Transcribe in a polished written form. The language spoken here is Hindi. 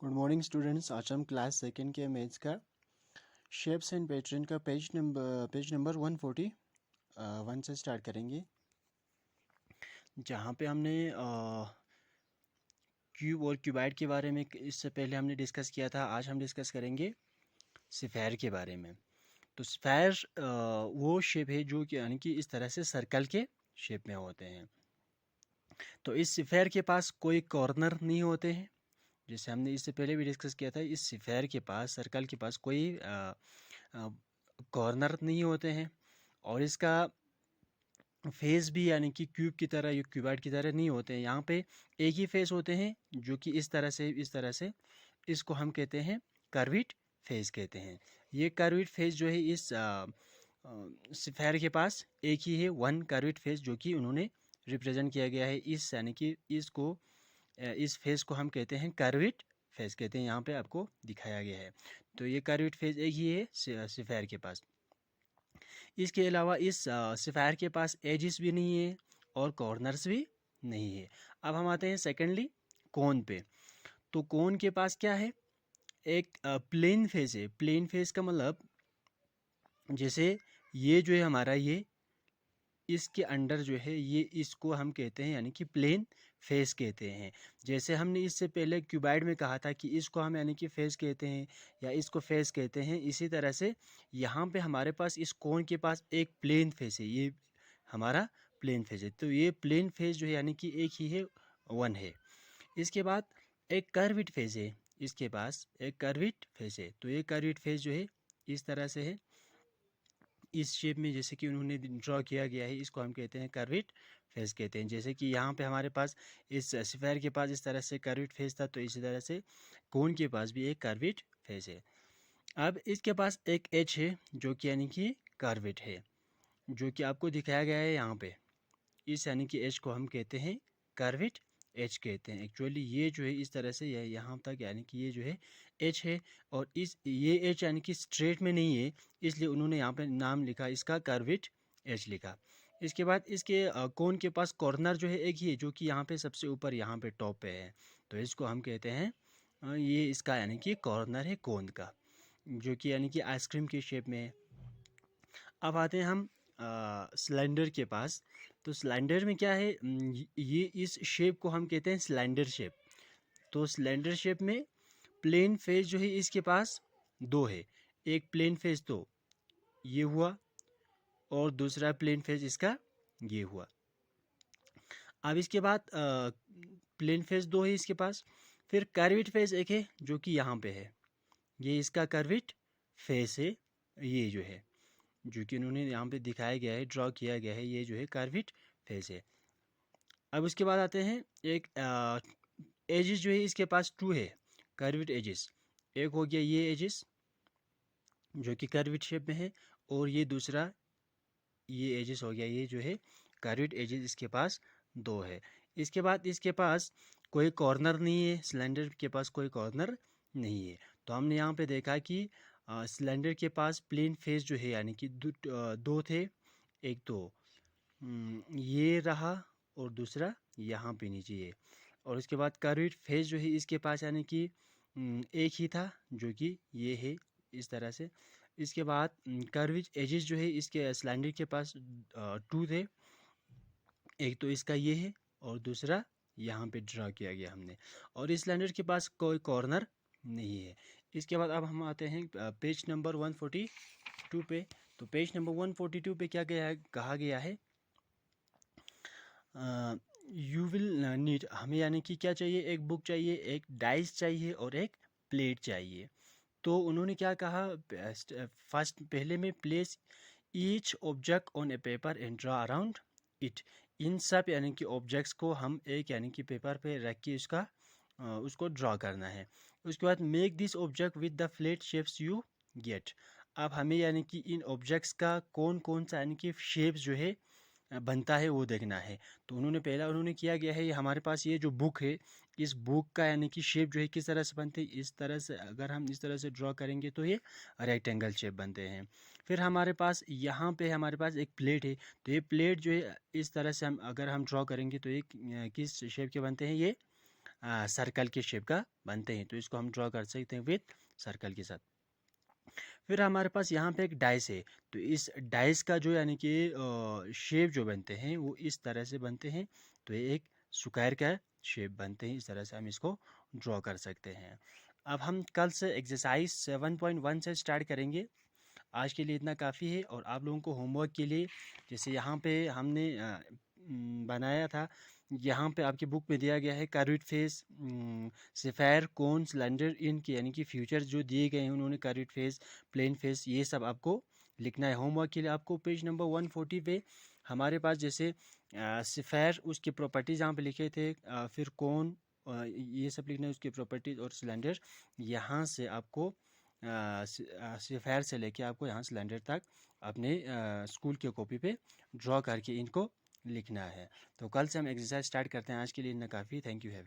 Good morning students. आज हम क्लास सेकेंड के मैथ्स का शेप्स एंड पैटर्न का पेज नंबर 141 से स्टार्ट करेंगे, जहाँ पे हमने क्यूब और क्यूबाइड के बारे में इससे पहले हमने डिस्कस किया था। आज हम डिस्कस करेंगे स्फेयर के बारे में। तो स्फेयर वो शेप है जो कि यानी कि इस तरह से सर्कल के शेप में होते हैं। तो इस स्फेयर के पास कोई कॉर्नर नहीं होते हैं, जैसे हमने इससे पहले भी डिस्कस किया था। इस स्फेयर के पास, सर्कल के पास कोई कॉर्नर नहीं होते हैं, और इसका फेस भी यानी कि क्यूब की तरह या क्यूबाइड की तरह नहीं होते हैं। यहाँ पे एक ही फेस होते हैं जो कि इस तरह से इसको हम कहते हैं कर्विड फेस कहते हैं। ये कर्विड फेस जो है इस स्फेयर के पास एक ही है, वन कर्विड फेस, जो कि उन्होंने रिप्रेजेंट किया गया है इस यानी कि इस फेस को हम कहते हैं कर्विड फेस कहते हैं। यहाँ पे आपको दिखाया गया है। तो ये कर्विड फेस एक ही है स्फेयर के पास। इसके अलावा इस स्फेयर के पास एजिस भी नहीं है और कॉर्नर्स भी नहीं है। अब हम आते हैं सेकेंडली कोन पे। तो कोन के पास क्या है? एक प्लेन फेस है। प्लेन फेस का मतलब जैसे ये जो है हमारा, ये इसके अंडर जो है ये, इसको हम कहते हैं यानी कि प्लेन फेस कहते हैं। जैसे हमने इससे पहले क्यूबाइड में कहा था कि इसको हम यानी कि फेस कहते हैं या इसको फेस कहते हैं, इसी तरह से यहाँ पे हमारे पास इस कोन के पास एक प्लेन फेस है। ये हमारा प्लेन फेस है। तो ये प्लेन फेस जो है यानी कि एक ही है, वन है। इसके बाद एक कर्विड फेस है। इसके पास एक कर्विड फेस है। तो ये कर्विड फेस जो है इस तरह से है, इस शेप में जैसे कि उन्होंने ड्रॉ किया गया है, इसको हम कहते हैं कर्विड फेस कहते हैं। जैसे कि यहाँ पे हमारे पास इस स्फेयर के पास इस तरह से कर्विड फेस था, तो इसी तरह से कोन के पास भी एक कर्विड फेस है। अब इसके पास एक एज है जो कि यानी कि कर्विड है, जो कि आपको दिखाया गया है यहाँ पे। इस यानी कि एज को हम कहते हैं कर्विड एच कहते हैं। एक्चुअली ये जो है इस तरह से यहाँ तक यानी कि ये जो है एच है, और इस ये एच यानी कि स्ट्रेट में नहीं है, इसलिए उन्होंने यहाँ पे नाम लिखा इसका कर्विड एच लिखा। इसके बाद इसके कोन के पास कॉर्नर जो है एक ही है, जो कि यहाँ पे सबसे ऊपर यहाँ पे टॉप पे है। तो इसको हम कहते हैं ये इसका यानी कि कॉर्नर है कोन का, जो कि यानी कि आइसक्रीम के शेप में है। अब आते हैं हम सिलेंडर के पास। तो सिलेंडर में क्या है, ये इस शेप को हम कहते हैं सिलेंडर शेप। तो सिलेंडर शेप में प्लेन फेस जो है इसके पास दो है। एक प्लेन फेस तो ये हुआ, और दूसरा प्लेन फेस इसका ये हुआ। अब इसके बाद प्लेन फेस दो है इसके पास। फिर कर्विड फेस एक है जो कि यहाँ पे है, ये इसका कर्विड फेस है, ये जो है, जो कि उन्होंने यहाँ पे दिखाया गया है, ड्रॉ किया गया है, ये जो है कर्विड फेस है। अब उसके बाद आते हैं एक एजिस जो है इसके पास टू है कर्विड एजिस। एक हो गया ये एजिस जो कि कर्विड शेप में है, और ये दूसरा ये एजिस हो गया, ये जो है कर्विड एजिस, इसके पास दो है। इसके बाद इसके पास कोई कॉर्नर नहीं है, सिलेंडर के पास कोई कॉर्नर नहीं है। तो हमने यहाँ पे देखा कि सिलेंडर के पास प्लेन फेस जो है यानी कि दो थे। एक तो ये रहा, और दूसरा यहाँ पे नीचे ये। और इसके बाद कर्विड फेस जो है इसके पास यानी कि एक ही था, जो कि ये है इस तरह से। इसके बाद कर्विड एजेस जो है इसके सिलेंडर के पास टू थे। एक तो इसका ये है, और दूसरा यहाँ पे ड्रा किया गया हमने। और इस सिलेंडर के पास कोई कॉर्नर नहीं है। इसके बाद अब हम आते हैं पेज नंबर 142 पे। तो पेज नंबर 142 पे क्या गया है, कहा गया है यू विल नीड, हमें यानी कि क्या चाहिए, एक बुक चाहिए, एक डाइस चाहिए और एक प्लेट चाहिए। तो उन्होंने क्या कहा, फर्स्ट पहले में place each object on a paper and draw around it. इन सब यानी कि ऑब्जेक्ट्स को हम एक यानी कि पेपर पे रख के उसको ड्रॉ करना है। उसके बाद make this object with the flat shapes you get. अब हमें यानी कि इन ऑब्जेक्ट्स का कौन कौन सा यानी कि शेप्स जो है बनता है वो देखना है। तो उन्होंने किया गया है, ये हमारे पास ये जो बुक है, इस बुक का यानी कि शेप जो है किस तरह से बनते हैं, इस तरह से अगर हम इस तरह से ड्रॉ करेंगे तो ये रेक्टेंगल शेप बनते हैं। फिर हमारे पास यहाँ पे हमारे पास एक प्लेट है। तो ये प्लेट जो है इस तरह से हम अगर हम ड्रॉ करेंगे तो ये किस शेप के बनते हैं, ये सर्कल के शेप का बनते हैं। तो इसको हम ड्रॉ कर सकते हैं विथ सर्कल के साथ। फिर हमारे पास यहाँ पे एक डाइस है, तो इस डाइस का जो यानी कि शेप जो बनते हैं वो इस तरह से बनते हैं। तो ये एक स्क्वायर का शेप बनते हैं, इस तरह से हम इसको ड्रॉ कर सकते हैं। अब हम कल से एक्सरसाइज 7.1 से स्टार्ट करेंगे। आज के लिए इतना काफ़ी है। और आप लोगों को होमवर्क के लिए जैसे यहाँ पे हमने बनाया था, यहाँ पे आपकी बुक में दिया गया है कर्व्ड फेस, सफ़ेयर, कोन, सिलेंडर, इनके यानी कि फ्यूचर जो दिए गए हैं उन्होंने कर्व्ड फेस, प्लेन फेस, ये सब आपको लिखना है। होमवर्क के लिए आपको पेज नंबर 140 पे हमारे पास जैसे सफ़ेयर उसकी प्रॉपर्टीज़ यहाँ पे लिखे थे, फिर कोन ये सब लिखना है उसकी प्रॉपर्टीज़, और सिलेंडर यहाँ से आपको सफ़ेयर से लेके आपको यहाँ सिलेंडर तक अपने स्कूल की कॉपी पे ड्रॉ करके इनको लिखना है। तो कल से हम एक्सरसाइज स्टार्ट करते हैं। आज के लिए इतना काफ़ी। Thank you. हैव